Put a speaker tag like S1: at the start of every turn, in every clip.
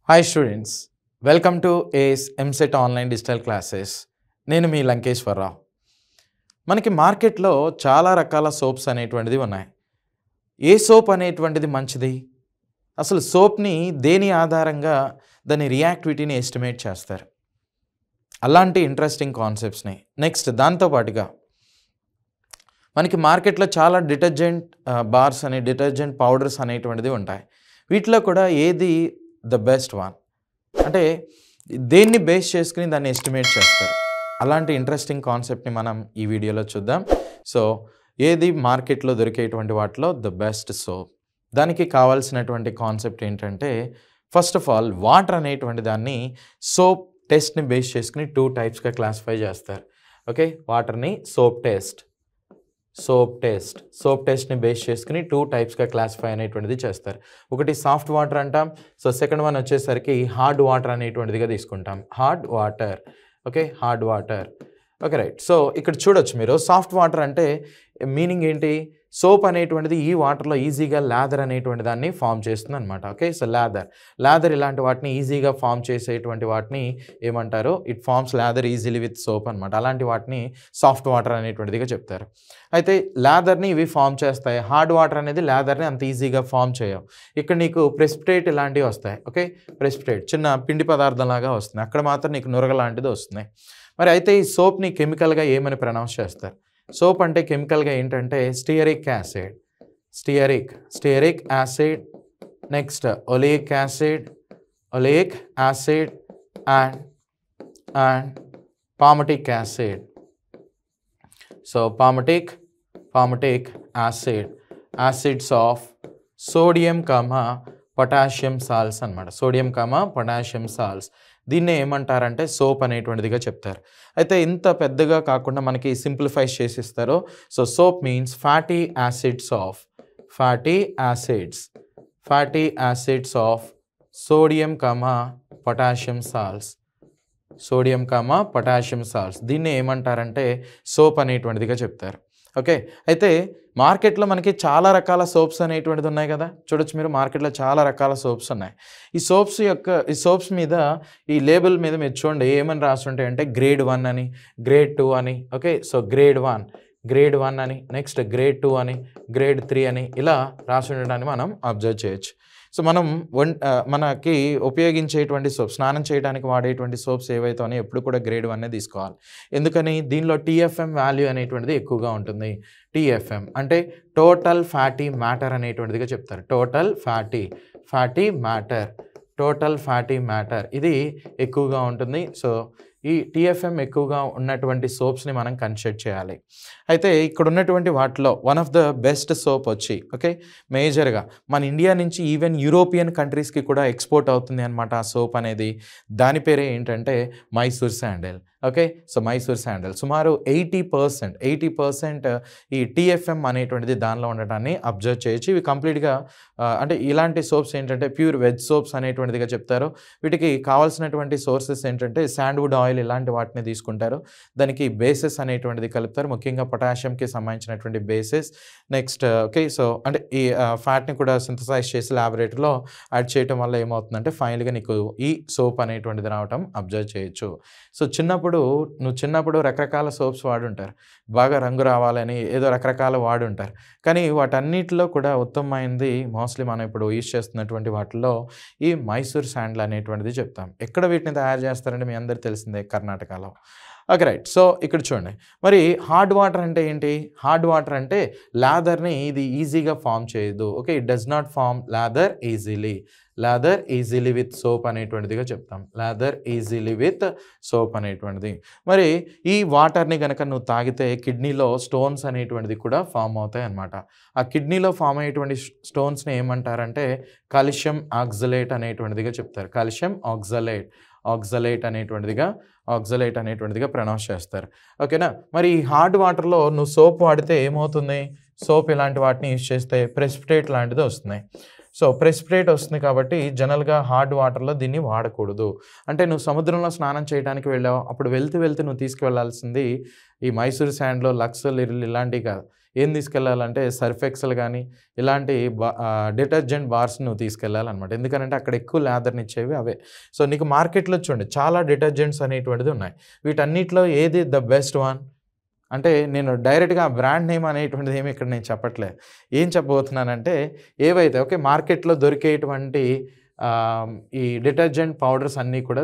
S1: Hi students, welcome to ace EAMCET online digital classes. నేను మీ లంకేశ్వరరావు. మనకి మార్కెట్లో చాలా రకాల సోప్స్ అనేటువంటిది ఉన్నాయి. ఏ సోప్ అనేటువంటిది మంచిది? అసలు సోప్ని దేని ఆధారంగా దాని రియాక్టివిటీని ఎస్టిమేట్ చేస్తారు? అలాంటి ఇంట్రెస్టింగ్ కాన్సెప్ట్స్ని నెక్స్ట్ దాంతోపాటుగా మనకి మార్కెట్లో చాలా డిటర్జెంట్ బార్స్ అని డిటర్జెంట్ పౌడర్స్ అనేటువంటిది ఉంటాయి. వీటిలో కూడా ఏది ద బెస్ట్ వన్, అంటే దేన్ని బేస్ చేసుకుని దాన్ని ఎస్టిమేట్ చేస్తారు? అలాంటి ఇంట్రెస్టింగ్ కాన్సెప్ట్ని మనం ఈ వీడియోలో చూద్దాం. సో ఏది మార్కెట్లో దొరికేటువంటి వాటిలో ద బెస్ట్ సోప్? దానికి కావాల్సినటువంటి కాన్సెప్ట్ ఏంటంటే, ఫస్ట్ ఆఫ్ ఆల్ వాటర్ అనేటువంటి దాన్ని సోప్ టెస్ట్ని బేస్ చేసుకుని 2 టైప్స్గా క్లాసిఫై చేస్తారు. ఓకే, వాటర్ని సోప్ టెస్ట్ని బేస్ చేసుకుని 2 టైప్స్గా క్లాసిఫై అనేటువంటిది చేస్తారు. ఒకటి సాఫ్ట్ వాటర్ అంటాం. సో సెకండ్ వన్ వచ్చేసరికి హార్డ్ వాటర్ అనేటువంటిదిగా తీసుకుంటాం. Hard water. Okay right. So ఇక్కడ చూడొచ్చు మీరు, సాఫ్ట్ వాటర్ అంటే మీనింగ్ ఏంటి? సోప్ అనేటువంటిది ఈ వాటర్లో ఈజీగా లాదర్ అనేటువంటి దాన్ని ఫామ్ చేస్తుంది అనమాట. ఓకే, సో లాదర్ ఇలాంటి వాటిని ఈజీగా ఫామ్ చేసేటువంటి వాటిని ఏమంటారు? It forms lather easily with soap అనమాట. అలాంటి వాటిని సాఫ్ట్ వాటర్ అనేటువంటిదిగా చెప్తారు. అయితే లాదర్ని ఇవి ఫామ్ చేస్తాయి. హార్డ్ వాటర్ అనేది లాదర్ని అంత ఈజీగా ఫామ్ చేయవు. ఇక్కడ నీకు ప్రెసిపిటేట్ ఇలాంటివి వస్తాయి. ఓకే, ప్రెసిపిటేట్ చిన్న పిండి పదార్థం లాగా వస్తుంది. అక్కడ మాత్రం నీకు నురగ లాంటిది వస్తుంది. మరి అయితే ఈ సోప్ని కెమికల్గా ఏమని ప్రొనౌన్స్ చేస్తారు? సోప్ అంటే కెమికల్గా ఏంటంటే stearic acid, next oleic acid and palmitic acid. So palmitic acids of sodium potassium salts అనమాట. పొటాషియం సాల్ట్స్ దీన్నే ఏమంటారంటే సోప్ అనేటువంటిదిగా చెప్తారు. అయితే ఇంత పెద్దగా కాకుండా మనకి సింప్లిఫై చేసిస్తారు. So soap means fatty acids of sodium potassium salts దీన్ని ఏమంటారంటే సోప్ అనేటువంటిదిగా చెప్తారు. ఓకే, అయితే మార్కెట్లో మనకి చాలా రకాల సోప్స్ అనేటువంటిది ఉన్నాయి కదా. చూడొచ్చు మీరు, మార్కెట్లో చాలా రకాల సోప్స్ ఉన్నాయి. ఈ సోప్స్ మీద ఈ లేబుల్ మీద మీరు చూడండి ఏమని రాస్తుంటాయి అంటే గ్రేడ్ 1 అని, గ్రేడ్ 2 అని. ఓకే, సో గ్రేడ్ 1 అని, నెక్స్ట్ గ్రేడ్ 2 అని, గ్రేడ్ 3 అని ఇలా రాసి ఉండడాన్ని మనం అబ్జర్వ్ చేయొచ్చు. సో మనం మనకి ఉపయోగించేటువంటి సోప్స్, స్నానం చేయడానికి వాడేటువంటి సోప్స్ ఏవైతే ఉన్నాయో ఎప్పుడు కూడా గ్రేడ్ 1 తీసుకోవాలి. ఎందుకని? దీనిలో TFM వాల్యూ అనేటువంటిది ఎక్కువగా ఉంటుంది. TFM అంటే టోటల్ ఫ్యాటీ మ్యాటర్ అనేటువంటిదిగా చెప్తారు. టోటల్ ఫ్యాటీ మ్యాటర్ ఇది ఎక్కువగా ఉంటుంది. సో ఈ TFM ఎక్కువగా ఉన్నటువంటి సోప్స్ని మనం కన్సిడర్ చేయాలి. అయితే ఇక్కడ ఉన్నటువంటి వాటిలో one of the best soap వచ్చి, ఓకే, మేజర్గా మన ఇండియా నుంచి ఈవెన్ యూరోపియన్ కంట్రీస్కి కూడా ఎక్స్పోర్ట్ అవుతుంది అనమాట ఆ సోప్ అనేది. దాని పేరే ఏంటంటే Mysore sandal. Okay, so Mysore sandal సుమారు 80% ఈ TFM అనేటువంటిది దానిలో ఉండటాన్ని అబ్జర్వ్ చేయొచ్చు. ఇవి కంప్లీట్గా అంటే ఇలాంటి సోప్స్ ఏంటంటే ప్యూర్ వెజ్ సోప్స్ అనేటువంటిదిగా చెప్తారు. వీటికి కావాల్సినటువంటి సోర్సెస్ ఏంటంటే శాండ్వుడ్ ఆయిల్ ఇలాంటి వాటిని తీసుకుంటారు. దానికి బేసెస్ అనేటువంటిది కలుపుతారు, ముఖ్యంగా పొటాషియంకి సంబంధించినటువంటి బేసెస్. నెక్స్ట్ ఓకే, సో అంటే ఈ ఫ్యాట్ని కూడా సింథసైజ్ చేసి ల్యాబొరేటరీలో యాడ్ చేయడం వల్ల ఏమవుతుందంటే ఫైనల్గా నీకు ఈ సోప్ అనేటువంటిది రావటం అబ్జర్వ్ చేయొచ్చు. సో చిన్నప్పుడు రకరకాల సోప్స్ వాడుంటారు, బాగా రంగు రావాలని ఏదో రకరకాల వాడుంటారు. కానీ వాటన్నిటిలో కూడా ఉత్తమమైనది మోస్ట్లీ మనం ఇప్పుడు యూజ్ చేస్తున్నటువంటి వాటిల్లో ఈ మైసూర్ శాండల్ అనేటువంటిది చెప్తాం. ఎక్కడ వీటిని తయారు చేస్తారంటే మీ అందరికీ తెలిసిందే, కర్ణాటకలో. Okay right. సో ఇక్కడ చూడండి, మరి హార్డ్ వాటర్ అంటే ఏంటి? హార్డ్ వాటర్ అంటే లాదర్ని ఇది ఈజీగా ఫామ్ చేయదు. Okay, it does not foam lather easily with soap అనేటువంటిదిగా చెప్తాం. అనేటువంటిది. మరి ఈ వాటర్ని కనుక నువ్వు తాగితే కిడ్నీలో స్టోన్స్ అనేటువంటిది కూడా ఫామ్ అవుతాయి అన్నమాట. ఆ కిడ్నీలో ఫామ్ అయ్యేటువంటి స్టోన్స్ని ఏమంటారంటే కాల్షియం ఆక్సలేట్ అనేటువంటిదిగా చెప్తారు. కాల్షియం ఆక్సలేట్ అనేటువంటిదిగా ప్రొనౌన్స్ చేస్తారు. ఓకేనా? మరి ఈ హార్డ్ వాటర్లో నువ్వు సోప్ వాడితే ఏమవుతుంది? సోప్ ఇలాంటి వాటిని యూజ్ చేస్తే ప్రెసిపిటేట్ లాంటిది వస్తున్నాయి. సో ప్రెసిపిటేట్ వస్తుంది కాబట్టి జనరల్గా హార్డ్ వాటర్లో దీన్ని వాడకూడదు. అంటే నువ్వు సముద్రంలో స్నానం చేయడానికి వెళ్ళావు, అప్పుడు వెళ్తూ నువ్వు తీసుకువెళ్ళాల్సింది ఈ మైసూర్ శాండ్లో లక్స్ లిరిల్ ఇలాంటివి కాదు. ఏం తీసుకెళ్ళాలంటే సర్ఫ్ ఎక్సెల్ కానీ ఇలాంటి డిటర్జెంట్ బార్స్ నువ్వు తీసుకెళ్ళాలన్నమాట. ఎందుకంటే అక్కడ ఎక్కువ లేదర్ని ఇచ్చేవి అవే. సో నీకు మార్కెట్లో చూడండి చాలా డిటర్జెంట్స్ అనేటువంటిది ఉన్నాయి. వీటన్నిటిలో ఏది ద బెస్ట్ వన్ అంటే నేను డైరెక్ట్గా బ్రాండ్ నేమ్ అనేటువంటిది ఏమి ఇక్కడ నేను చెప్పట్లేదు. ఏం చెప్పబోతున్నానంటే ఏవైతే ఓకే మార్కెట్లో దొరికేటువంటి ఈ డిటర్జెంట్ పౌడర్స్ అన్నీ కూడా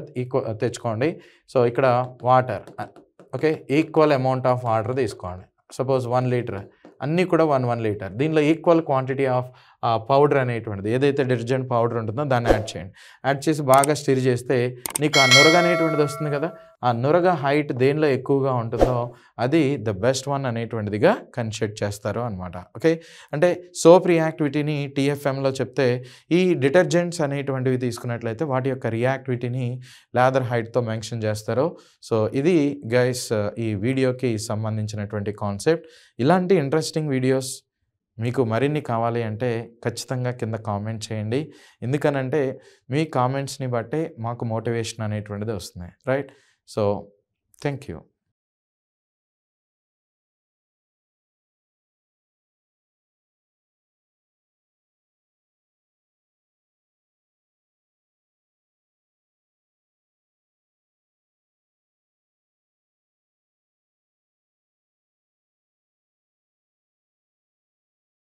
S1: తెచ్చుకోండి. సో ఇక్కడ water okay equal amount of water తీసుకోండి. సపోజ్ 1 లీటర్ అన్నీ కూడా 1 లీటర్. దీనిలో ఈక్వల్ క్వాంటిటీ ఆఫ్ పౌడర్ అనేటువంటిది ఏదైతే డిటర్జెంట్ పౌడర్ ఉంటుందో దాన్ని యాడ్ చేయండి. యాడ్ చేసి బాగా స్టిర్ చేస్తే నీకు ఆ నురగ అనేటువంటిది వస్తుంది కదా, ఆ నురగ హైట్ దేనిలో ఎక్కువగా ఉంటుందో అది ద బెస్ట్ వన్ అనేటువంటిదిగా కన్సిడర్ చేస్తారు అనమాట. ఓకే అంటే సోప్ రియాక్టివిటీని TFMలో చెప్తే ఈ డిటర్జెంట్స్ అనేటువంటివి తీసుకున్నట్లయితే వాటి యొక్క రియాక్టివిటీని లేదర్ హైట్తో మెన్షన్ చేస్తారు. సో ఇది గైస్ ఈ వీడియోకి సంబంధించినటువంటి కాన్సెప్ట్. ఇలాంటి ఇంట్రెస్టింగ్ వీడియోస్ మీకు మరిన్ని కావాలి అంటే ఖచ్చితంగా కింద కామెంట్ చేయండి. ఎందుకనంటే మీ కామెంట్స్ని బట్టే మాకు మోటివేషన్ అనేటువంటిది వస్తుంది. రైట్. So thank you.